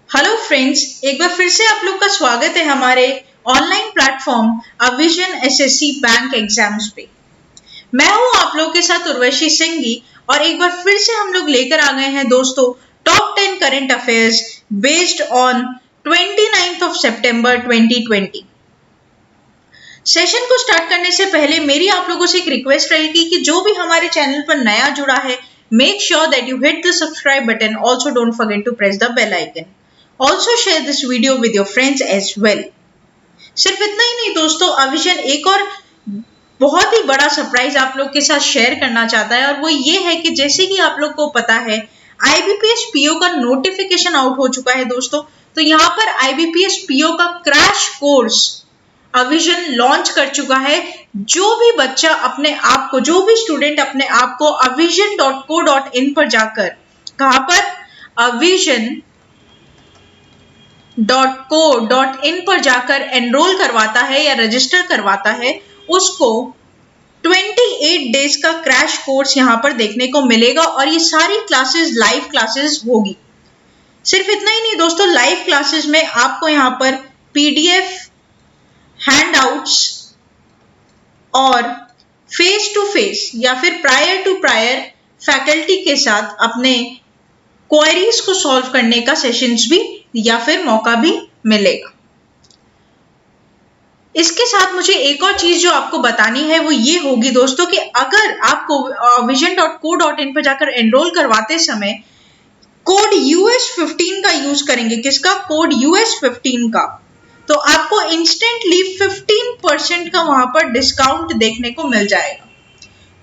Hello friends, एक बार फिर से आप लोग का स्वागत है हमारे ऑनलाइन प्लेटफॉर्म अविजन एसएससी बैंक एग्जाम्स पे। मैं हूं आप लोग के साथ उर्वशी सिंह और एक बार फिर से हम लोग लेकर आ गए हैं दोस्तों top 10 current affairs based on 29 September 2020। Session को स्टार्ट करने से पहले मेरी आप लोगों से एक रिक्वेस्ट रहेगी कि जो भी हमारे चैनल पर नया जुड़ा है, make sure that you hit the subscribe button. Also don't forget to press the bell icon. Also share this video with your friends as well। सिर्फ इतना ही नहीं दोस्तों, अविजन एक और बहुत ही बड़ा सरप्राइज आप लोग के साथ शेयर करना चाहता है और वो ये है कि जैसे कि आप लोग को पता है IBPS PO का नोटिफिकेशन आउट हो चुका है दोस्तों। तो यहाँ पर IBPS PO का क्रैश कोर्स अविजन लॉन्च कर चुका है। जो भी बच्चा अपने आप को, जो भी स्टूडेंट अपने आप को avision.co.in पर जाकर, कहां पर, avision.co.in पर जाकर एनरोल करवाता है या रजिस्टर करवाता है, उसको 28 डेज का क्रैश कोर्स यहां पर देखने को मिलेगा और ये सारी क्लासेस लाइव क्लासेस होगी। सिर्फ इतना ही नहीं दोस्तों, लाइव क्लासेस में आपको यहां पर PDF, हैंडआउट्स और फेस टू फेस या फिर प्रायर टू प्रायर फैकल्टी के साथ अपने क्वेरीज को सॉल्व करने का सेशंस भी या फिर मौका भी मिलेगा। इसके साथ मुझे एक और चीज जो आपको बतानी है वो ये होगी दोस्तों कि अगर आपको vision.co.in पर जाकर एनरोल करवाते समय कोड US15 का यूज करेंगे, किसका, कोड US15 का, तो आपको इंस्टेंटली 15% का वहां पर डिस्काउंट देखने को मिल जाएगा।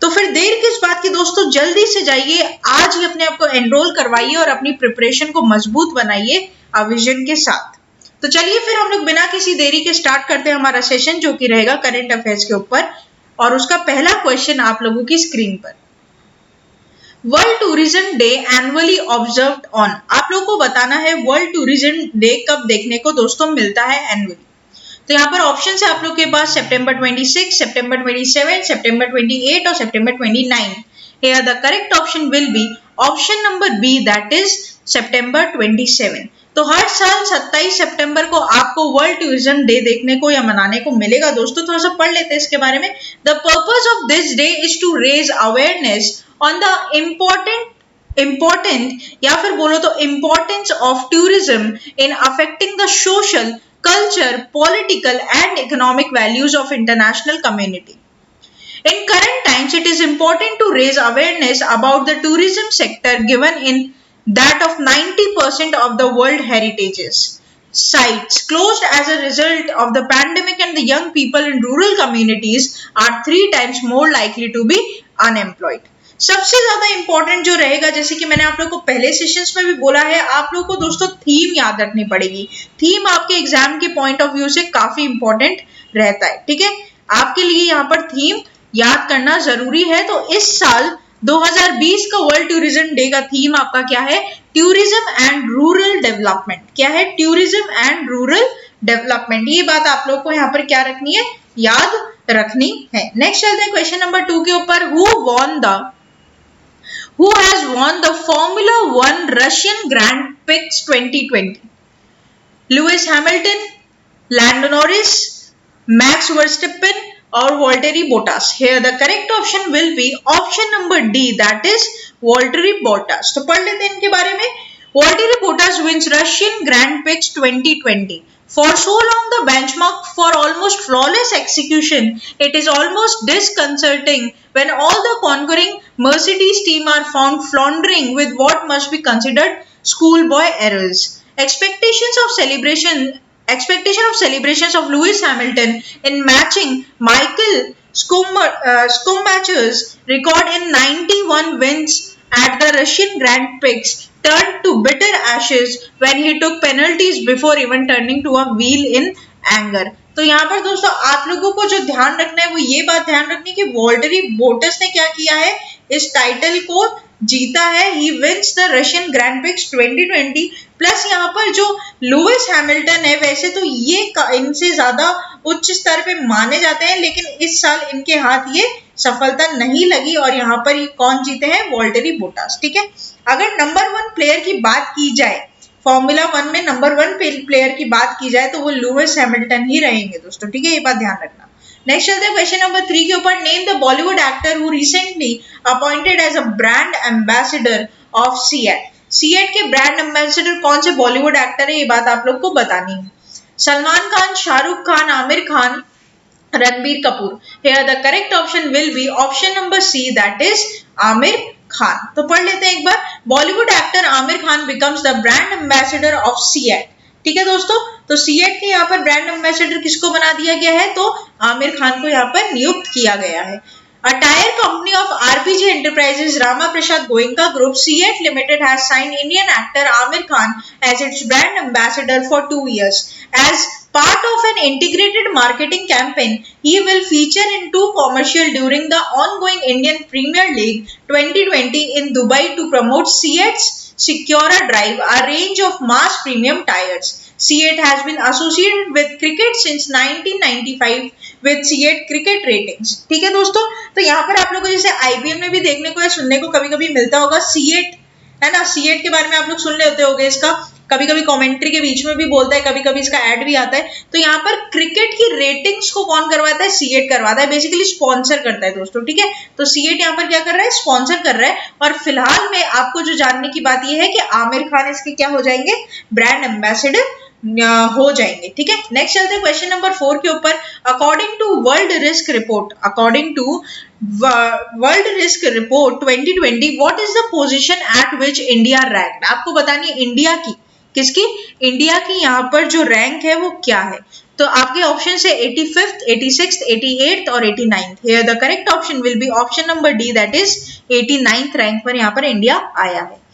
तो फिर देर किस बात की दोस्तों, जल्दी से जाइए, आज ही अपने आप को एनरोल करवाइए और अपनी प्रिपरेशन को मजबूत बनाइए अविजन के साथ। तो चलिए फिर हम लोग बिना किसी देरी के स्टार्ट करते हैं हमारा सेशन, जो कि रहेगा करंट अफेयर्स के ऊपर। और उसका पहला क्वेश्चन आप लोगों की स्क्रीन पर, world tourism day annually observed on. आप लोगों को बताना है वर्ल्ड टूरिज्म डे कब देखने को दोस्तों मिलता है एनुअली। तो यहाँ पर ऑप्शन है आप लोग के पास सितंबर 26, सितंबर 27, सितंबर 28 और सितंबर 29। Here the correct option will be option number B, that is सितंबर 27। तो हर साल 27 सितंबर को आपको वर्ल्ड टूरिज्म डे देखने को या मनाने को मिलेगा दोस्तों। थोड़ा सा पढ़ लेते हैं इसके बारे में। The purpose of this day is to raise awareness on the important या फिर बोलो तो importance of tourism in affecting the social, culture, political and economic values of international community. In current times, it is important to raise awareness about the tourism sector given in that of 90% of the world heritages sites closed as a result of the pandemic, and the young people in rural communities are 3 times more likely to be unemployed. सबसे ज्यादा important जो रहेगा, जैसे कि मैंने आप लोग को पहले सेशंस में भी बोला है, आप लोग को दोस्तों थीम याद रखनी पड़ेगी। थीम आपके एग्जाम के पॉइंट ऑफ व्यू से काफी इंपॉर्टेंट रहता है, ठीक है। आपके लिए यहाँ पर थीम याद करना जरूरी है। तो इस साल 2020 का वर्ल्ड टूरिज्म डे का थीम आपका क्या है, टूरिज्म एंड रूरल डेवलपमेंट। क्या है, टूरिज्म एंड रूरल डेवलपमेंट। ये बात आप लोग को यहाँ पर क्या रखनी है, याद रखनी है। नेक्स्ट चलते हैं क्वेश्चन नंबर 2 के ऊपर। Who has won the Formula 1 Russian Grand Prix 2020? Lewis Hamilton, Lando Norris, Max Verstappen or Valtteri Bottas? Here the correct option will be option number D, that is Valtteri Bottas. तो पढ़ लेते हैं इनके बारे में। Valtteri Bottas wins Russian Grand Prix 2020. For so long the benchmark for almost flawless execution, it is almost disconcerting when all the conquering Mercedes team are found floundering with what must be considered schoolboy errors. Expectation of celebrations of Lewis Hamilton in matching Michael Schumacher's record in 91 wins at the Russian Grand Prix turned to bitter ashes when he took penalties before even turning to a wheel in anger. तो यहाँ पर दोस्तों आप लोगों को जो ध्यान रखना है वो ये बात ध्यान रखनी है कि वॉल्टरी बोटस ने क्या किया है, इस टाइटल को जीता है। He wins the Russian Grand Prix 2020। Plus यहाँ पर जो लुइस हैमिल्टन है, वैसे तो ये इनसे ज्यादा उच्च स्तर पे माने जाते हैं, लेकिन इस साल इनके हाथ ये सफलता नहीं लगी और यहाँ पर ये कौन जीते हैं, वॉल्टरी बोटास। ठीक है। अगर नंबर 1 प्लेयर की बात की जाए फॉर्मूला 1 में नंबर 1 प्लेयर की बात की जाए तो वो लुइस हैमिल्टन ही रहेंगे दोस्तों, ठीक है, ये बात ध्यान रखना। नेक्स्ट चलते हैं क्वेश्चन नंबर 3 के ऊपर। Name the Bollywood actor who recently appointed as a brand ambassador of CEAT. CEAT के ब्रांड एम्बेसडर कौन से बॉलीवुड एक्टर है, ये बात आप लोग को बतानी है। Salman Khan, Shahrukh Khan, Aamir Khan, Ranbir Kapoor. Here the correct option will be option number C, that is Aamir Khan. तो पढ़ लेते हैं एक बार। Bollywood actor Aamir Khan becomes the brand ambassador of CEAT. ठीक है दोस्तों, तो सीएट के यहाँ पर ब्रांड एम्बेसडर किसको बना दिया गया है, तो आमिर खान को यहाँ पर नियुक्त किया गया है। A tire company of RPG Enterprises Rama Prasad Goenka Group CEAT Limited has signed Indian actor Aamir Khan as its brand ambassador for 2 years. As part of an integrated marketing campaign, he will feature in 2 commercials during the ongoing Indian Premier League 2020 in Dubai to promote CEAT's Secura Drive, a range of mass premium tires. CEAT has been associated with cricket since 1995 with CEAT cricket ratings। ठीक है दोस्तों, तो यहाँ पर आप लोगों को जैसे आईपीएल में भी देखने को या सुनने को कभी कभी मिलता होगा सीएट, है ना, सीएट के बारे में आप लोग सुन लेते होंगे, इसका कभी कभी कमेंट्री के बीच में भी बोलता है, कभी कभी इसका ऐड भी आता है। तो यहाँ पर क्रिकेट की रेटिंग्स को कौन करवाता है, सीएट करवाता है, बेसिकली स्पॉन्सर करता है दोस्तों, ठीक है। तो सीएट यहाँ पर क्या कर रहा है, स्पॉन्सर कर रहा है। और फिलहाल में आपको जो जानने की बात यह है कि आमिर खान इसके क्या हो जाएंगे, ब्रांड एम्बेसडर हो जाएंगे, ठीक है। नेक्स्ट चलते हैं क्वेश्चन नंबर 4 के ऊपर। According to World Risk Report, according to World Risk Report 2020, what is the position at which India ranked. आपको बतानी है इंडिया की, किसकी, इंडिया की यहाँ पर जो रैंक है वो क्या है। तो आपके ऑप्शन है 85th, 86th, 88th और 89th। Here the correct option will be option number D, that is 89th rank पर यहाँ पर इंडिया आया है।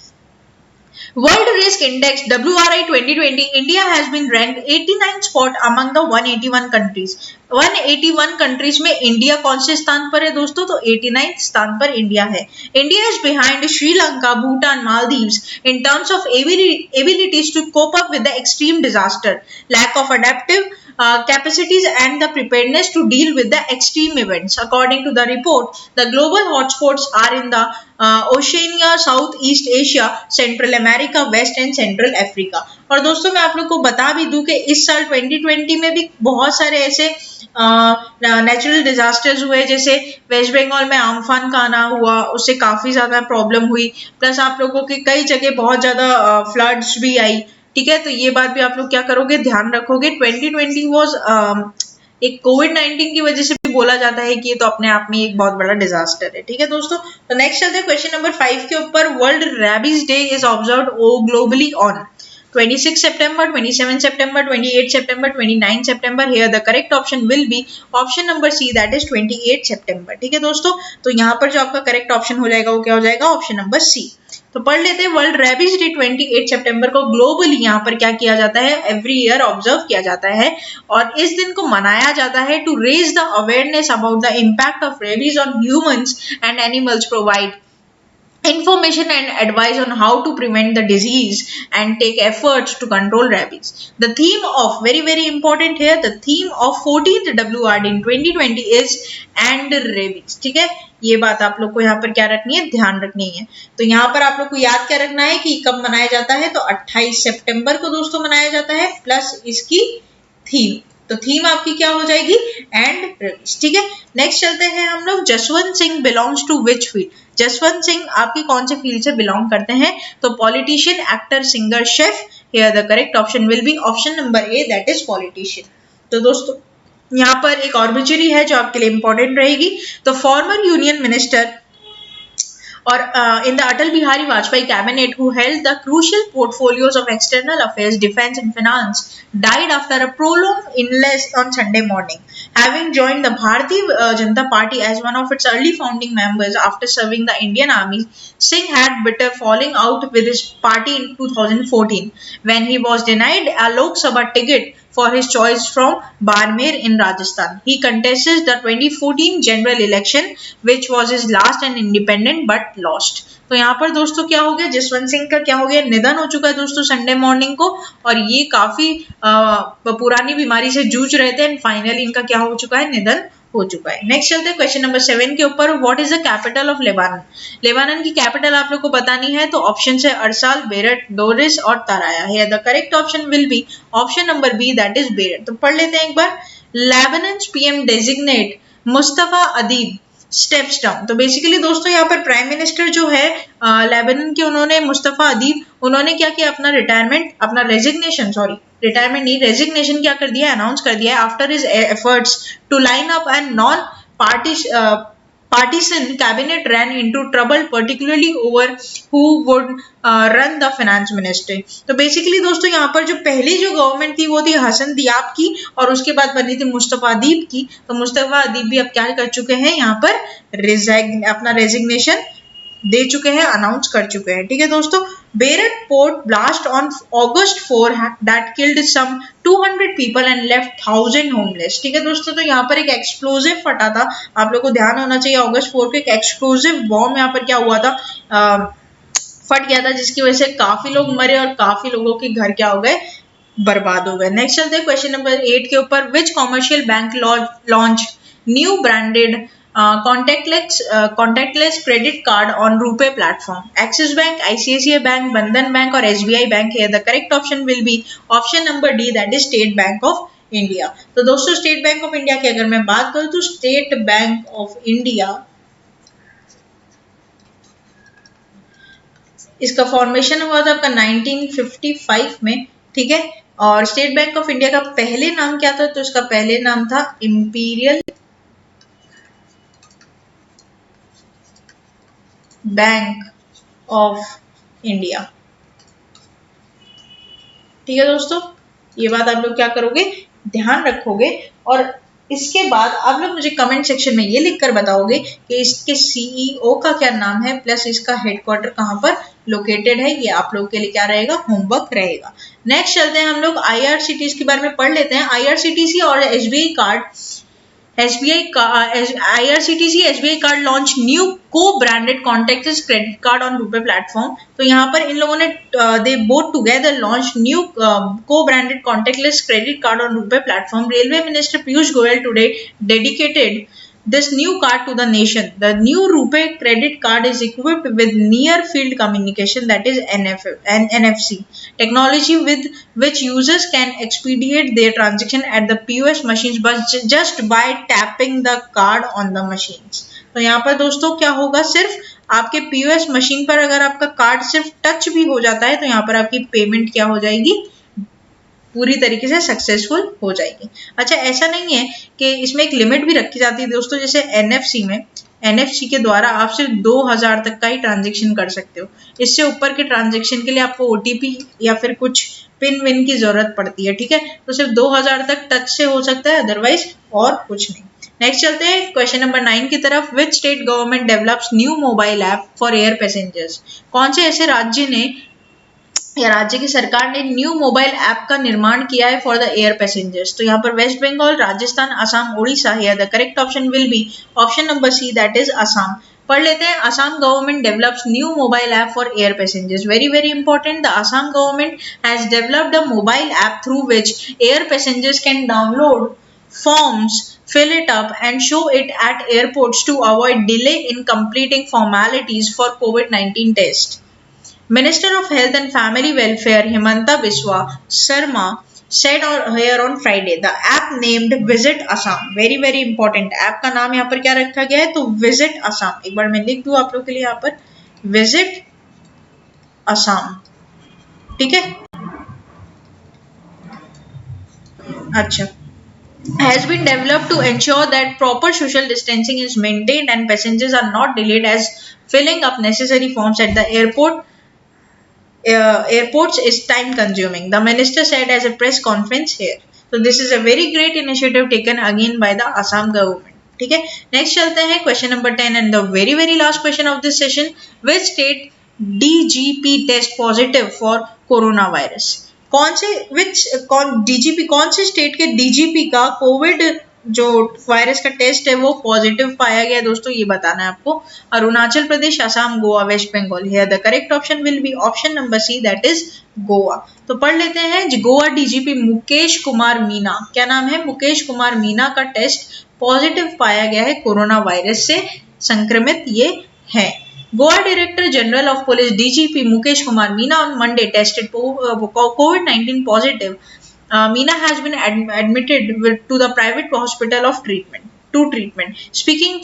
World Risk Index WRI 2020, India has been ranked 89th spot among the 181 countries। 181 countries में India कौन से स्थान पर है दोस्तों, तो 89th स्थान पर इंडिया है। India is behind Sri Lanka, Bhutan, Maldives in terms of abilities to cope up with the extreme disaster, lack of adaptive capacities and the preparedness to deal with the extreme events। According to the report, the global hotspots are in the Oceania, Southeast Asia, Central America, West and Central Africa। और दोस्तों मैं आप लोग को बता भी दूं कि इस साल 2020 में भी बहुत सारे ऐसे नेचुरल डिजास्टर्स हुए, जैसे वेस्ट बंगाल में आम्फान का आना हुआ, उससे काफी ज्यादा प्रॉब्लम हुई, प्लस आप लोगों की कई जगह बहुत ज्यादा फ्लड्स भी आई, ठीक है। तो ये बात भी आप लोग क्या करोगे, ध्यान रखोगे। 2020 वाज एक कोविड-19 की वजह से भी बोला जाता है कि ये तो अपने आप में एक बहुत बड़ा डिजास्टर है, ठीक है दोस्तों। तो नेक्स्ट चलते हैं क्वेश्चन नंबर 5 के ऊपर। World rabies day is observed globally on 26 September, 27 September, 28 September, 29 September। Here the correct option will be option number C, that is 28 September। ठीक है दोस्तों, तो यहाँ पर जो आपका करेक्ट ऑप्शन हो जाएगा वो क्या हो जाएगा, ऑप्शन नंबर सी। तो पढ़ लेते हैं। वर्ल्ड रेबीज डे 28 सितंबर को ग्लोबली यहाँ पर क्या किया जाता है, एवरी ईयर ऑब्जर्व किया जाता है और इस दिन को मनाया जाता है to raise the awareness about the impact of rabies on humans and animals, provide information and advice on how to prevent the disease and take efforts to control rabies. The theme of, very important here, the theme of 14th WRD in 2020 is end rabies। ठीक है, ये बात आप लोग को यहाँ पर क्या रखनी है, ध्यान रखनी है। तो यहाँ पर आप लोग को याद क्या रखना है कि कब मनाया जाता है, तो 28 सितंबर को दोस्तों मनाया जाता है, प्लस इसकी थीम। तो थीम आपकी क्या हो जाएगी, एंड रेबीज। ठीक है, नेक्स्ट चलते हैं हम लोग। Jaswant Singh belongs to which field. Jaswant Singh आपकी कौन से फील्ड से बिलोंग करते हैं, तो politician, actor, singer, chef. Here the correct option will be option number A, that is politician. तो दोस्तों यहाँ पर एक ऑब्जर्वेटरी है जो आपके लिए इंपॉर्टेंट रहेगी। तो former union minister or in the Atal Bihari Vajpayee cabinet who held the crucial portfolios of external affairs, defense and finance, died after a prolonged illness on Sunday morning. Having joined the Bharatiya Janata Party as one of its early founding members after serving the Indian Army, Singh had bitter falling out with his party in 2014 when he was denied a Lok Sabha ticket for his choice from Barmer in Rajasthan. He contested the 2014 general election which was his last and independent but lost. तो यहाँ पर दोस्तों क्या हो गया, जसवंत सिंह का क्या हो गया, निधन हो चुका है दोस्तों संडे मॉर्निंग को, और ये काफी पुरानी बीमारी से जूझ रहे थे एंड फाइनली इनका क्या हो चुका है, निधन हो चुका है। नेक्स्ट चलते हैं क्वेश्चन नंबर 7 के ऊपर। What is the capital of Lebanon? Lebanon की कैपिटल आप लोग को बतानी है, तो ऑप्शन है अरसाल, बेरट, डोरिस और Taraya. Here the correct option will be option number B, that is Beirut. तो पढ़ लेते हैं एक बार। Lebanon's PM designate Mustafa Adib steps down. तो बेसिकली दोस्तों यहाँ पर प्राइम मिनिस्टर जो है लेबनान के, उन्होंने मुस्तफा अदीब, उन्होंने क्या किया, अपना रिटायरमेंट, अपना रेजिग्नेशन, सॉरी रिटायरमेंट नहीं, रेजिग्नेशन क्या कर दिया, अनाउंस कर दिया after his efforts to line up and non partisan cabinet ran into trouble particularly over who would run the finance ministry। तो बेसिकली दोस्तों यहाँ पर जो पहली जो गवर्नमेंट थी वो थी हसन दियाब की, और उसके बाद बनी थी मुस्तफा अदीब की। तो मुस्तफा अदीब भी अब क्या कर चुके हैं, यहाँ पर अपना रेजिग्नेशन दे चुके हैं, अनाउंस कर चुके हैं। ठीक है दोस्तों। Beirut port blast on August 4 that killed some 200 people and left 1000 homeless. ठीक है दोस्तों। तो यहाँ पर एक एक्सप्लोजिव फटा था, आप लोग को ध्यान होना चाहिए। August 4 को एक एक्सप्लोजिव बॉम्ब यहाँ पर क्या हुआ था, फट गया था, जिसकी वजह से काफी लोग मरे और काफी लोगों के घर क्या हो गए, बर्बाद हो गए। नेक्स्ट चलते हैं क्वेश्चन नंबर 8 के ऊपर। Which commercial bank launch new branded contactless credit card on RuPay platform? Axis Bank, ICICI Bank, Bandhan Bank और SBI Bank। Here the correct option will be option number D, that is State Bank of India। तो दोस्तों state bank of India की अगर मैं बात करूं तो state bank of India, इसका फॉर्मेशन हुआ था आपका 1955 में। ठीक है। और स्टेट बैंक ऑफ इंडिया का पहले नाम क्या था, तो इसका पहले नाम था इंपीरियल बैंक ऑफ इंडिया। ठीक है दोस्तों, ये बात आप लोग क्या करोगे, ध्यान रखोगे। और इसके बाद आप लोग मुझे कमेंट सेक्शन में ये लिखकर बताओगे कि इसके सीईओ का क्या नाम है, प्लस इसका हेडक्वार्टर कहाँ पर लोकेटेड है। ये आप लोग के लिए क्या रहेगा, होमवर्क रहेगा। नेक्स्ट चलते हैं हम लोग आईआरसीटीसी के बारे में पढ़ लेते हैं। आईआरसीटीसी और SBI card IRCTC SBI card launch new co branded contactless credit card on RuPay platform. तो यहाँ पर इन लोगों ने they both together launch new co branded contactless credit card on RuPay platform. Railway minister Piyush Goyal today dedicated this new card to the nation. The new RuPay credit card is equipped with near field communication, that is NFC technology, with which users can expedite their transaction at the POS machines but just by tapping the card on the machines। तो यहाँ पर दोस्तों क्या होगा, सिर्फ आपके POS machine पर अगर आपका कार्ड सिर्फ टच भी हो जाता है तो यहाँ पर आपकी पेमेंट क्या हो जाएगी, पूरी तरीके से सक्सेसफुल हो जाएगी। अच्छा, ऐसा नहीं है कि इसमें एक लिमिट भी रखी जाती है दोस्तों, जैसे एनएफसी में, एनएफसी के द्वारा आप सिर्फ 2000 तक का ही ट्रांजैक्शन कर सकते हो। इससे ऊपर के ट्रांजैक्शन के लिए आपको ओटीपी या फिर कुछ पिन विन की जरूरत पड़ती है। ठीक है। तो सिर्फ 2000 तक टच से हो सकता है, अदरवाइज और कुछ नहीं। नेक्स्ट चलते हैं क्वेश्चन नंबर 9 की तरफ। Which state government develops new mobile app for air passengers? कौन से ऐसे राज्य ने या राज्य की सरकार ने न्यू मोबाइल ऐप का निर्माण किया है फॉर द एयर पैसेंजर्स? तो यहाँ पर West Bengal, Rajasthan, Assam, Orissa. Here the correct option will be option number C, that is Assam. पढ़ लेते हैं। Assam government develops new mobile app for air passengers. Very very important. The Assam government has developed a mobile app through which air passengers can download forms, fill it up and show it at airports to avoid delay in completing formalities for COVID-19 test. Minister of Health and Family Welfare Himanta Biswa Sarma said here on Friday the app named Visit Assam। very very important। App का नाम यहाँ पर क्या रखा गया है, तो Visit Assam। एक बार मैं लिख दूं आप लोग के लिए यहाँ पर, Visit Assam। ठीक है। अच्छा, has been developed to ensure that proper social distancing is maintained and passengers are not delayed as filling up necessary forms at the airports is time consuming, the minister said as a press conference here। So this is a very great initiative taken again by the Assam government। ठीक है। Next चलते हैं question number 10 and the very very last question of this session. Which state DGP test positive for corona virus? कौन से state के DGP का Covid जो virus का टेस्ट है वो पॉजिटिव पाया गया दोस्तों, ये बताना है आपको। Arunachal Pradesh, Assam, Goa, West Bengal. Here the correct option will be option number C, that is Goa. तो पढ़ लेते हैं। गोवा डीजीपी मुकेश कुमार मीना, क्या नाम है, मुकेश कुमार मीना का टेस्ट पॉजिटिव पाया गया है, कोरोना वायरस से संक्रमित ये है। Goa director general of police DGP Mukesh Kumar Meena on Monday tested COVID-19 positive. Meena has been admitted to the private hospital of treatment. Speaking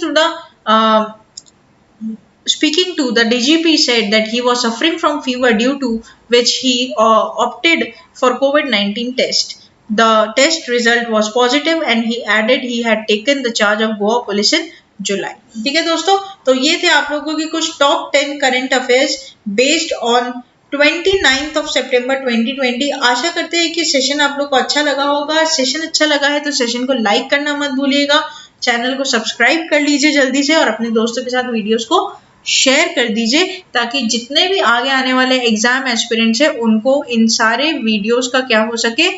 to the DGP said that he was suffering from fever, due to which he opted for COVID-19 test. The test result was positive and he added he had taken the charge of Goa police in जुलाई। ठीक है दोस्तों, तो ये थे आप लोगों की कुछ top 10 current affairs based on 29 सितंबर 2020। आशा करते हैं कि सेशन आप लोग को अच्छा लगा होगा। सेशन अच्छा लगा है तो सेशन को लाइक करना मत भूलिएगा, चैनल को सब्सक्राइब कर लीजिए जल्दी से और अपने दोस्तों के साथ वीडियोस को शेयर कर दीजिए ताकि जितने भी आगे आने वाले एग्जाम एस्पिरेंट्स है उनको इन सारे वीडियोस का क्या हो सके,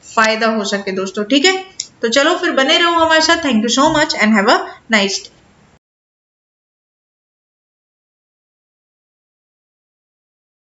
फायदा हो सके दोस्तों। ठीक है, तो चलो फिर बने रहो हमारे साथ। Thank you so much and have a nice day.